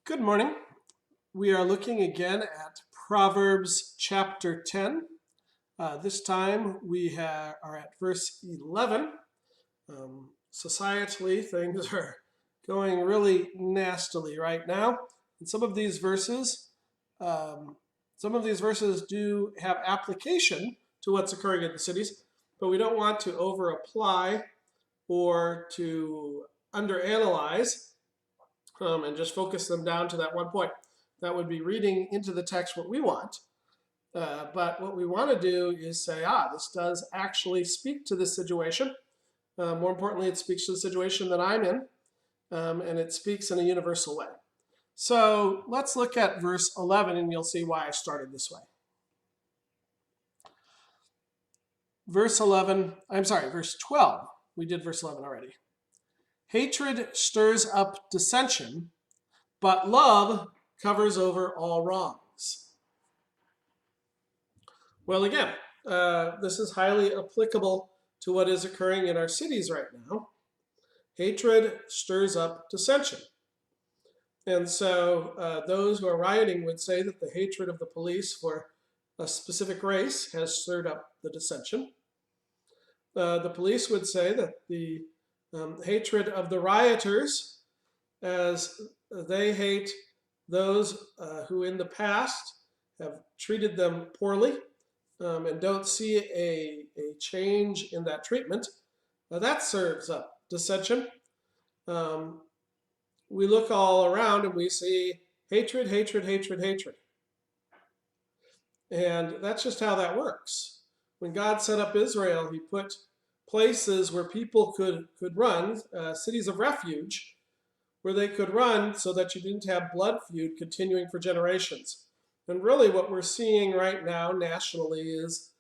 Good morning. We are looking again at Proverbs chapter 10. This time we are at verse 11. Societally, things are going really nastily right now. And some of these verses do have application to what's occurring in the cities, but we don't want to over apply or to underanalyze and just focus them down to that one point. That would be reading into the text what we want. But what we want to do is say, this does actually speak to this situation. More importantly, it speaks to the situation that I'm in, and it speaks in a universal way. So let's look at verse 11, and you'll see why I started this way. Verse 12. We did verse 11 already. Hatred stirs up dissension, but love covers over all wrongs. Well, again, this is highly applicable to what is occurring in our cities right now. Hatred stirs up dissension. And so those who are rioting would say that the hatred of the police for a specific race has stirred up the dissension. The police would say that the hatred of the rioters, as they hate those who in the past have treated them poorly and don't see a change in that treatment, that serves up dissension. We look all around and we see hatred, hatred, hatred, hatred. And that's just how that works. When God set up Israel, he put places where people could run, cities of refuge, where they could run so that you didn't have blood feud continuing for generations. And really what we're seeing right now nationally is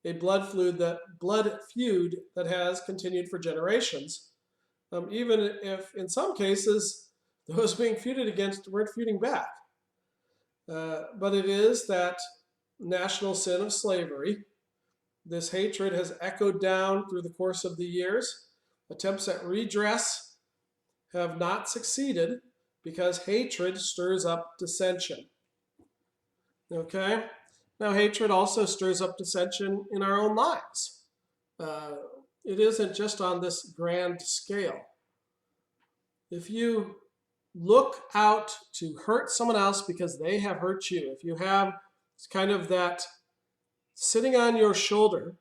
a blood feud that has continued for generations. Even if in some cases those being feuded against weren't feuding back. But it is that national sin of slavery. This hatred has echoed down through the course of the years. Attempts at redress have not succeeded because hatred stirs up dissension. Okay? Now, hatred also stirs up dissension in our own lives. It isn't just on this grand scale. If you look out to hurt someone else because they have hurt you, if you have kind of that sitting on your shoulder,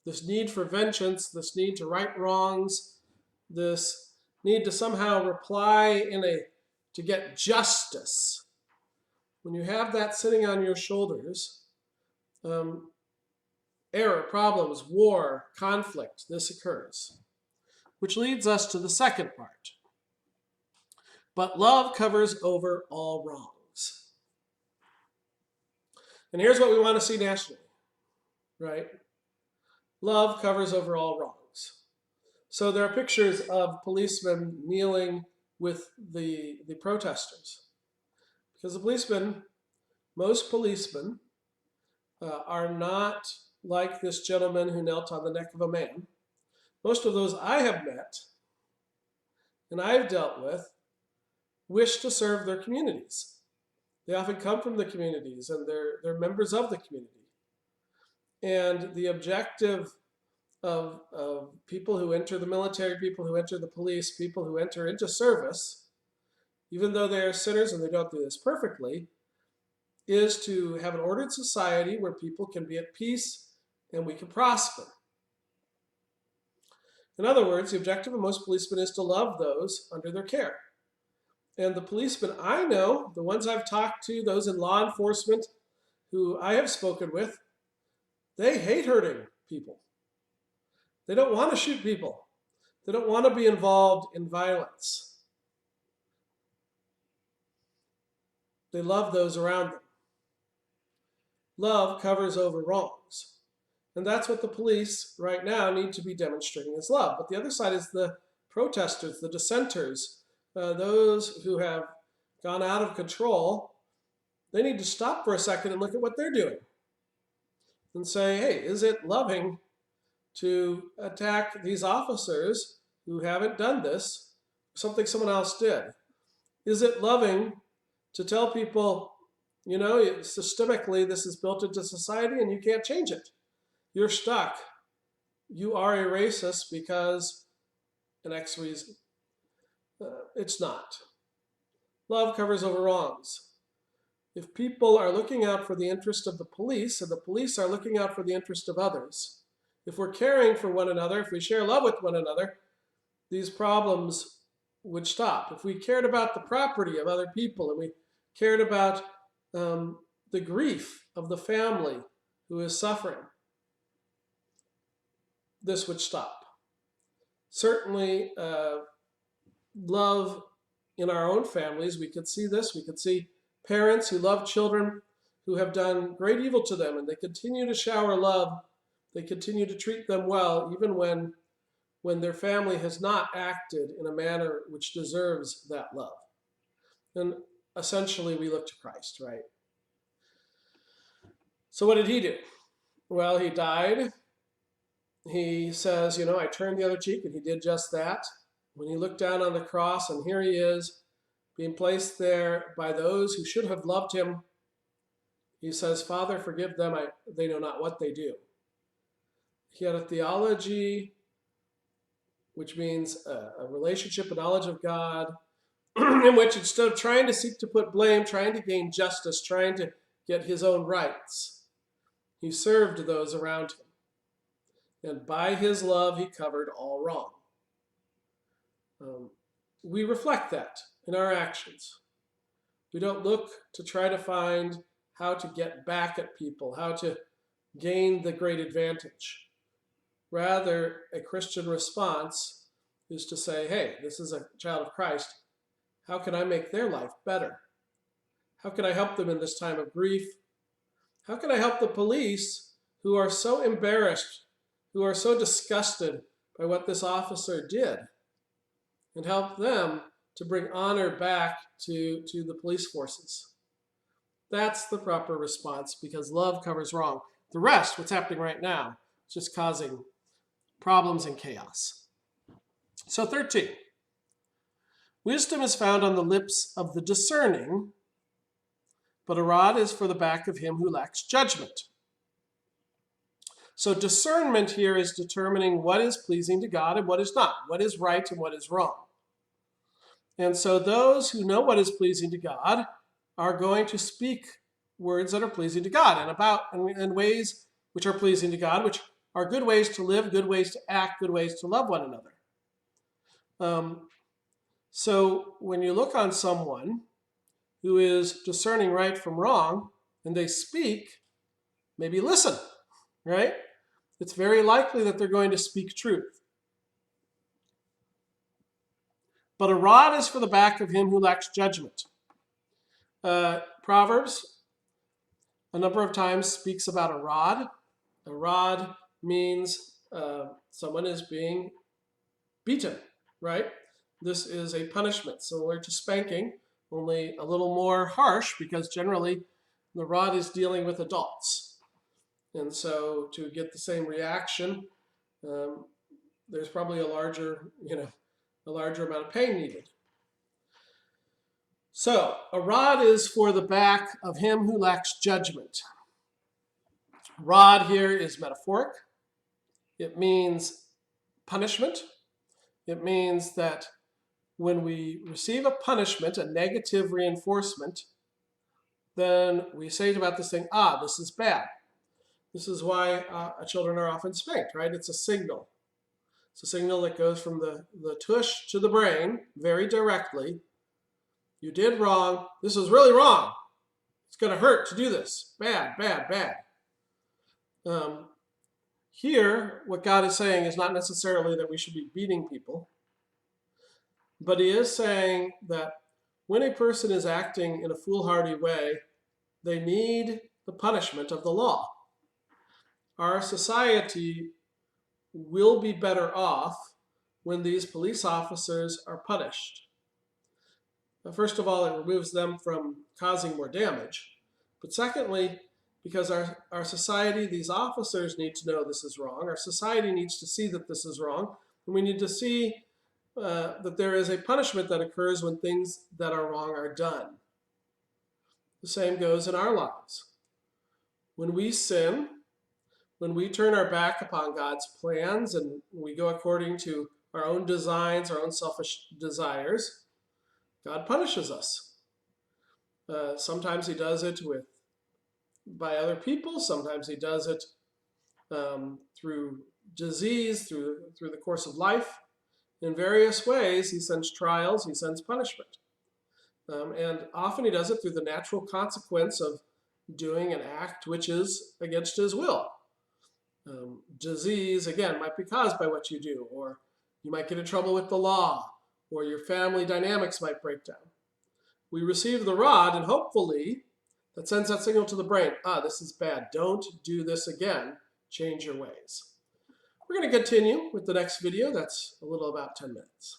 this need for vengeance, this need to right wrongs, this need to somehow reply to get justice. When you have that sitting on your shoulders, error, problems, war, conflict, this occurs. Which leads us to the second part. But love covers over all wrongs. And here's what we want to see nationally, right? Love covers over all wrongs. So there are pictures of policemen kneeling with the protesters. Because most policemen are not like this gentleman who knelt on the neck of a man. Most of those I have met and I've dealt with wish to serve their communities. They often come from the communities and they're members of the community. And the objective of people who enter the military, people who enter the police, people who enter into service, even though they are sinners and they don't do this perfectly, is to have an ordered society where people can be at peace and we can prosper. In other words, the objective of most policemen is to love those under their care. And the policemen I know, the ones I've talked to, those in law enforcement who I have spoken with, they hate hurting people. They don't want to shoot people. They don't want to be involved in violence. They love those around them. Love covers over wrongs. And that's what the police right now need to be demonstrating as love. But the other side is the protesters, the dissenters, those who have gone out of control. They need to stop for a second and look at what they're doing and say, hey, is it loving to attack these officers who haven't done this, something someone else did? Is it loving to tell people, systemically, this is built into society and you can't change it. You're stuck. You are a racist because an X reason. It's not. Love covers over wrongs. If people are looking out for the interest of the police and the police are looking out for the interest of others, if we're caring for one another, if we share love with one another, these problems would stop. If we cared about the property of other people and we cared about the grief of the family who is suffering, this would stop. Certainly, love in our own families, we could see this. We could see parents who love children who have done great evil to them, and they continue to shower love. They continue to treat them well, even when their family has not acted in a manner which deserves that love. And essentially, we look to Christ, right? So what did he do? Well, he died. He says, I turned the other cheek, and he did just that. When he looked down on the cross, and here he is, being placed there by those who should have loved him, he says, Father, forgive them, they know not what they do. He had a theology, which means a relationship, a knowledge of God, in which instead of trying to seek to put blame, trying to gain justice, trying to get his own rights, he served those around him. And by his love, he covered all wrong. We reflect that in our actions. We don't look to try to find how to get back at people, how to gain the great advantage. Rather, a Christian response is to say, hey, this is a child of Christ. How can I make their life better? How can I help them in this time of grief? How can I help the police who are so embarrassed, who are so disgusted by what this officer did, and help them to bring honor back to the police forces? That's the proper response, because love covers wrong. The rest, what's happening right now, is just causing problems and chaos. So 13, wisdom is found on the lips of the discerning, but a rod is for the back of him who lacks judgment. So discernment here is determining what is pleasing to God and what is not, what is right and what is wrong. And so those who know what is pleasing to God are going to speak words that are pleasing to God and ways which are pleasing to God, which are good ways to live, good ways to act, good ways to love one another. So when you look on someone who is discerning right from wrong and they speak, maybe listen, right? It's very likely that they're going to speak truth. But a rod is for the back of him who lacks judgment. Proverbs, a number of times, speaks about a rod. A rod means someone is being beaten, right? This is a punishment similar to spanking, only a little more harsh, because generally the rod is dealing with adults. And so to get the same reaction, there's probably a larger amount of pain needed. So a rod is for the back of him who lacks judgment. Rod here is metaphoric. It means punishment. It means that when we receive a punishment, a negative reinforcement, then we say about this thing, this is bad. This is why children are often spanked, right? It's a signal. It's a signal that goes from the tush to the brain very directly. You did wrong. This is really wrong. It's going to hurt to do this. Bad, bad, bad. Here, what God is saying is not necessarily that we should be beating people, but he is saying that when a person is acting in a foolhardy way, they need the punishment of the law. Our society will be better off when these police officers are punished. First of all, it removes them from causing more damage. But secondly, because our society, these officers need to know this is wrong. Our society needs to see that this is wrong. And we need to see that there is a punishment that occurs when things that are wrong are done. The same goes in our lives. When we sin, when we turn our back upon God's plans and we go according to our own designs, our own selfish desires, God punishes us. Sometimes he does it by other people. Sometimes he does it through disease, through the course of life. In various ways, he sends trials, he sends punishment. And often he does it through the natural consequence of doing an act which is against his will. Disease, again, might be caused by what you do, or you might get in trouble with the law, or your family dynamics might break down. We receive the rod, and hopefully that sends that signal to the brain. This is bad. Don't do this again. Change your ways. We're going to continue with the next video. That's a little about 10 minutes.